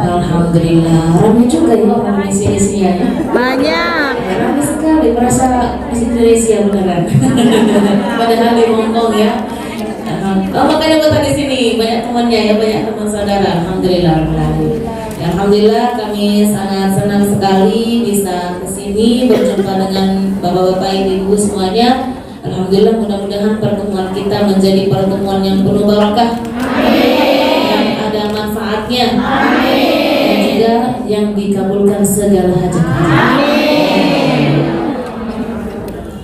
Alhamdulillah, ramai juga ya orang Indonesia ya. Banyak. Ramai sekali, merasa di Indonesia beneran. Padahal di Hongkong ya. Oh, makanya kota di sini banyak temannya ya, banyak teman saudara. Alhamdulillah, alhamdulillah kami sangat senang sekali bisa kesini berjumpa dengan bapak-bapak, ibu-ibu semuanya. Alhamdulillah, mudah-mudahan pertemuan kita menjadi pertemuan yang penuh barakah. Yang ada manfaatnya. Dan juga yang dikabulkan segala hajat.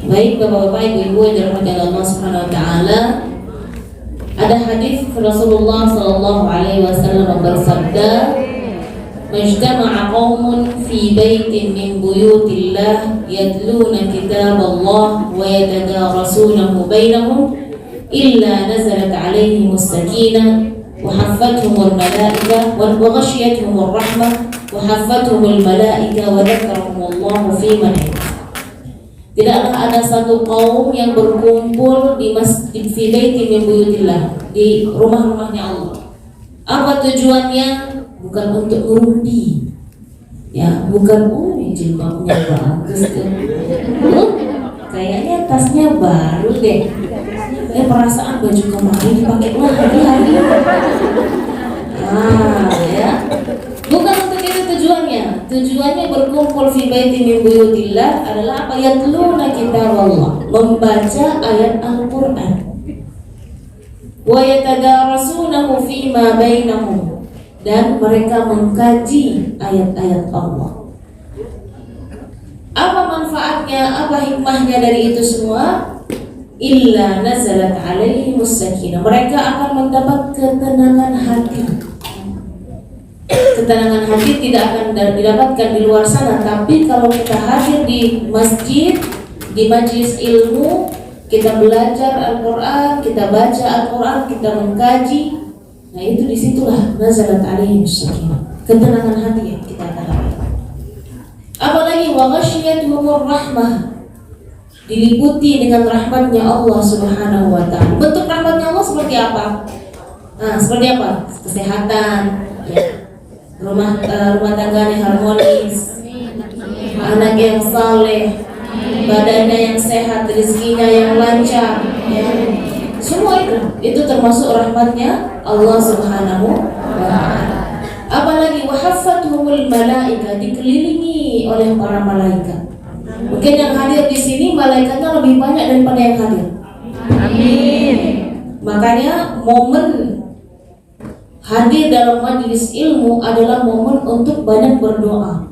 Baik bapak-bapak, ibu-ibu yang dirahmati Allah Subhanahu wa taala. Ada hadis Rasulullah sallallahu alaihi wasallam bersabda, "Majtama'a qaumun fi baitin min buyutillah yatluna kitaballah wa yatadarasunahu bainahum illa nazalat 'alaihimus sakinah wa haffathumul malaikah wa ghashiyatuhumur rahmah wa haffathumul malaikah wa dzakarahumullahu fi man 'indah." Tidaklah ada satu kaum yang berkumpul di masjid fi baitin min buyutillah, di rumah-rumahnya Allah. Apa tujuannya? Bukan untuk merundi, ya, bukan jilbabnya bagus tuh, kayaknya tasnya baru deh, perasaan baju kemarin dipakai lagi hari, ya, bukan untuk itu tujuannya. Tujuannya berkumpul fi baitin min buyutillah adalah apa? Yatluna kitaballah, membaca ayat Al-Quran, wa yatadarasunahu fima bainahum, dan mereka mengkaji ayat-ayat Allah. Apa manfaatnya, apa hikmahnya dari itu semua? Illa nazalat alaihimus sakinah, mereka akan mendapat ketenangan hati. Ketenangan hati tidak akan didapatkan di luar sana, tapi kalau kita hadir di masjid, di majelis ilmu, kita belajar Al-Quran, kita baca Al-Quran, kita mengkaji, nah itu disitulah nazalat alaihimus sakinah, ketenangan hati yang kita dapatkan. Apalagi wa ghasyiyatuhumur rahmah, diliputi dengan rahmatnya Allah Subhanahu wa taala. Bentuk rahmatnya Allah seperti apa? Nah, seperti apa? Kesehatan, ya. Rumah tangga yang harmonis, anak yang saleh, badannya yang sehat, rezekinya yang lancar, ya. Semua itu termasuk rahmatnya Allah Subhanahu wa taala. Apalagi wahaffatuhumul malaika, dikelilingi oleh para malaikat. Mungkin yang hadir di sini malaikatnya lebih banyak daripada yang hadir. Amin. Makanya momen hadir dalam majelis ilmu adalah momen untuk banyak berdoa.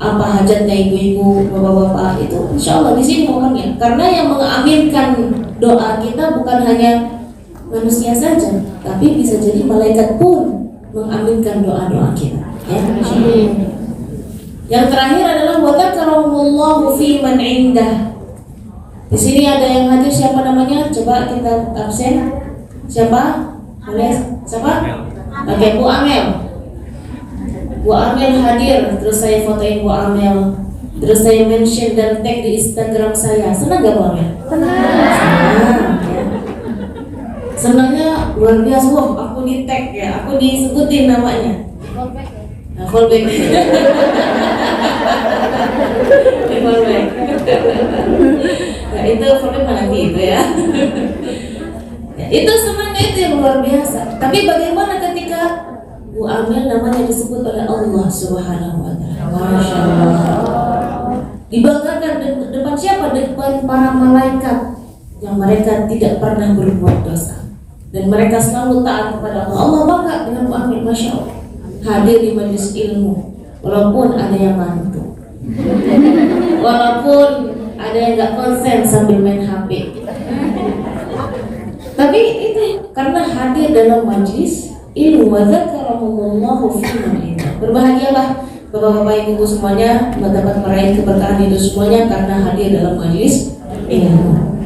Apa hajatnya ibu-ibu, bapak-bapak, itu insya Allah di sini momennya. Karena yang mengaminkan doa kita bukan hanya manusia saja, tapi bisa jadi malaikat pun mengaminkan doa-doa kita. Ya, amin. Yang terakhir adalah wa dzakarahumullahu fi man 'indah. Di sini ada yang hadir, siapa namanya? Coba kita absen. Siapa? Boleh? Siapa? Oke, Bu Amel. Bu Amel hadir, terus saya fotoin Bu Amel, terus saya mention dan tag di Instagram saya. Senang gak Bu Amel? Senang, ya. Senangnya luar biasa. Wah, aku di tag ya, aku disebutin namanya. Nah, fallback. Fallback. Nah, itu problem nanti itu ya. Ya, itu senangnya itu yang luar biasa. Tapi bagaimana ketika Bu Amel namanya disebut oleh Allah Subhanahu wa taala. Masya Allah. Dibanggakan depan siapa? Depan para malaikat yang mereka tidak pernah berbuat dosa dan mereka selalu taat kepada Allah. Allah bangga dengan Bu Amel, Masya Allah. Hadir di majelis ilmu walaupun ada yang ngantuk, walaupun ada yang nggak konsen sambil main HP. Tapi itu karena hadir dalam majelis ilmu, wa dzakarahumullahu fi man indah. Berbahagialah Bapak-bapak Ibu semuanya mendapat meraih keberkahan itu semuanya karena hadir dalam majelis ilmu.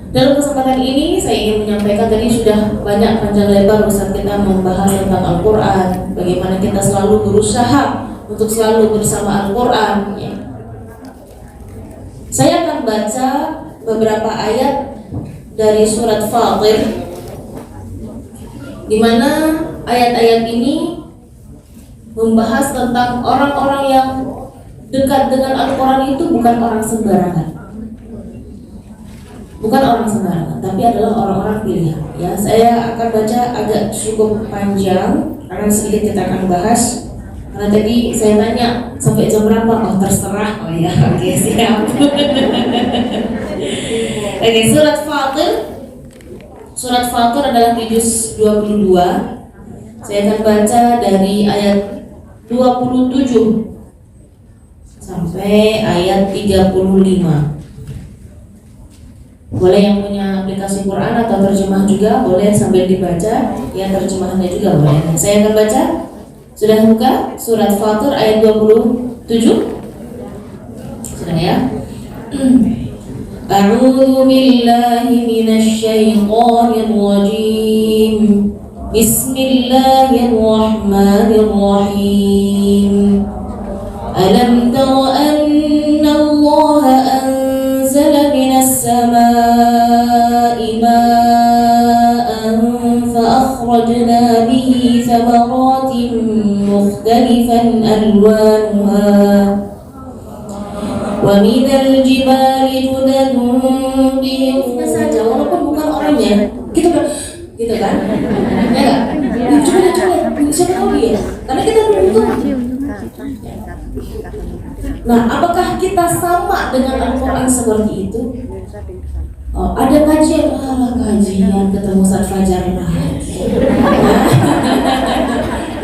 Dalam kesempatan ini saya ingin menyampaikan, tadi sudah banyak panjang lebar Ustaz kita membahas tentang Al-Quran, bagaimana kita selalu berusaha untuk selalu bersama Al-Quran ya. Saya akan baca beberapa ayat dari surat Fatir, di mana ayat-ayat ini membahas tentang orang-orang yang dekat dengan Al-Quran itu bukan orang sembarangan. Bukan orang sembarangan, tapi adalah orang-orang pilihan. Ya, saya akan baca agak cukup panjang karena sedikit kita akan bahas. Karena tadi saya tanya sampai jam berapa? Oh terserah. Oh ya, oke siap. Oke, surat Fatir. Surat Fatir adalah di juz 22. Saya akan baca dari ayat 27 sampai ayat 35. Boleh yang punya aplikasi Quran atau terjemah juga boleh sambil dibaca, ya terjemahannya juga boleh. Saya akan baca. Sudah buka surat Fatir ayat 27? Sudah ya? A'udzu billahi minasy syaithanir rajim. Bismillahirrahmanirrahim. Alam tara anna Allah anzala minas samaa'i ma'an fa akhrajna bihi thamaratin mukhtalifan alwanuha wa minal jibali judadun bihi. Saja walaupun bukan orangnya gitu kan, ya nggak? Coba siapa tahu dia, karena kita belum tentu. Nah, apakah kita sama dengan Al-Quran seperti itu? Oh, ada kajian, kajian ketemu Ustaz Fajar lagi.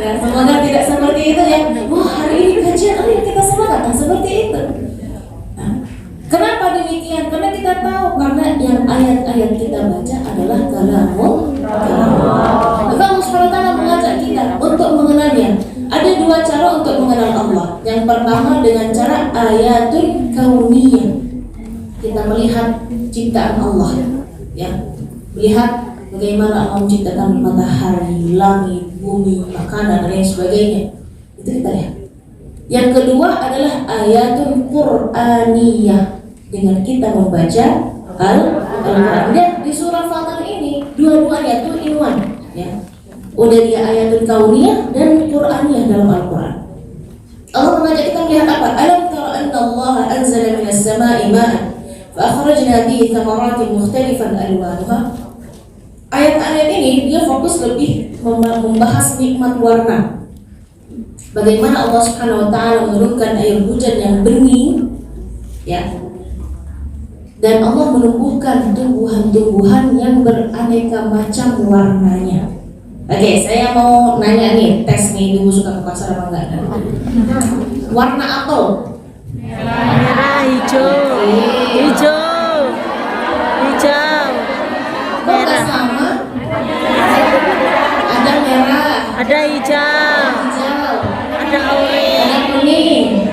Ya, semoga tidak seperti itu ya. Wah, hari ini kajian, kita semangat. Nah, seperti itu. Nah, kenapa demikian? Karena kita tahu, karena yang ayat-ayat kita baca adalah kalamullah. Maka Allah SWT mengajak kita untuk mengenalnya. Ada dua cara untuk mengenal Allah. Yang pertama dengan cara ayatul kauniyah. Kita melihat ciptaan Allah, ya, melihat bagaimana Allah menciptakan matahari, langit, bumi, makanan dan lain sebagainya. Itu kita lihat. Yang kedua adalah ayatul Qur'aniyah, dengan kita membaca Al-Quran. Dan di surah Fatir ini dua-duanya tuh in one, ya. Udah dia ayatul kauniyah dan Qur'aniyah dalam Al-Quran. Allah mengajak kita melihat apa? Alam tara anna Allah anzala minas samaa'i ma'an fa akhrajna bihi thamaratin mukhtalifan alwanuha. Ayat-ayat ini dia fokus lebih membahas nikmat warna. Bagaimana Allah Subhanahu wa taala menurunkan air hujan yang bening, ya. Dan Allah menumbuhkan tumbuhan-tumbuhan yang beraneka macam warnanya. Oke, saya mau nanya nih, tes nih, ibu suka ke pasar apa enggak? Warna apel? Merah, hijau. Hijau. Hijau. Kok nggak sama? Ada merah, Ada hijau. hijau, Ada oranye. ada kuning,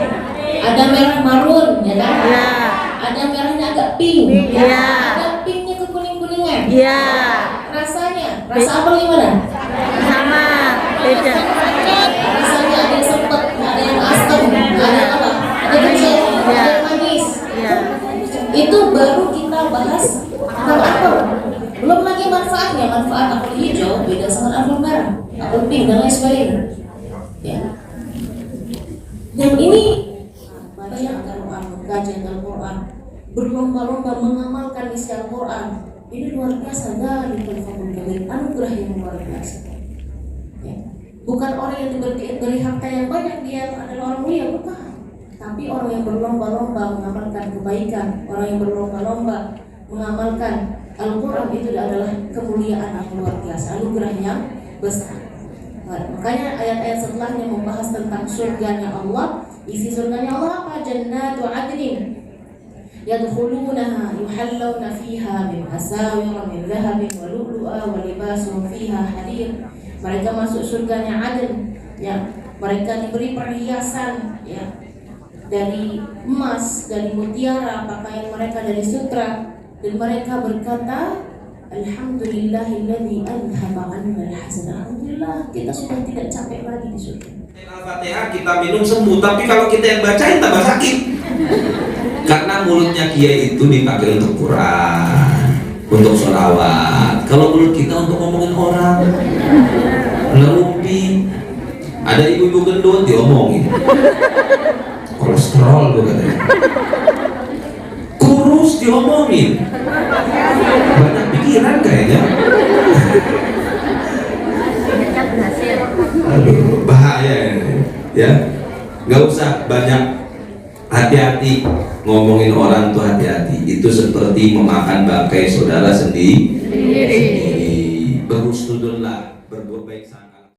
ada merah marun, ya kan? Ya. Ada merahnya agak pink, Iya. Ada pinknya ke kuning-kuningan. Iya. Rasanya, rasa apel gimana? Sama. Beda. Rasanya ada yang sepet, ada yang asam, ada yang apa? Ada yang kecil, ada yang manis. Ya. Itu baru kita bahas tentang apel. Belum lagi manfaatnya, manfaat apel hijau beda sama apel merah, apel pink dan lain sebagainya. Ya. Dan ini bayangkan kajian Al-Quran berlomba-lomba mengamalkan isi Al-Quran. Ini luar biasa, dzalikal fadlul kabir, anugerah yang luar biasa. Ya. Bukan orang yang diberi harta yang banyak dia adalah orang mulia, bukan. Tapi orang yang berlomba-lomba mengamalkan kebaikan, orang yang berlomba-lomba mengamalkan Al-Quran, itu adalah kemuliaan yang luar biasa, anugerah yang besar. Makanya ayat-ayat setelahnya membahas tentang surganya Allah. Isi surganya Allah apa? Jannatu adnin yadkhulunaha yuhallawna fiha min asawir min dhahabin wa lu'lu'a wa libasuhum fiha harir. Mereka masuk surganya Aden, ya. Mereka diberi perhiasan, ya, dari emas, dari mutiara, pakaian mereka dari sutra, dan mereka berkata, Alhamdulillahilladzi adhaba 'anna al-hazan. Alhamdulillah, kita sudah tidak capek lagi di surga. Al-Fatihah kita minum sembuh, tapi kalau kita yang bacain tambah sakit. Karena mulutnya kiai itu dipakai untuk Quran, untuk sholawat. Kalau mulut kita untuk ngomongin orang, ngerumpi. Ada ibu-ibu gendut diomongin, kolesterol tuh katanya. Kurus diomongin, banyak pikiran kayaknya. Aduh, bahaya ini, ya. Nggak usah banyak, hati-hati ngomongin orang tuh, hati-hati. Itu seperti memakan bangkai saudara sendiri. Berhusnudullah, berbuat baik.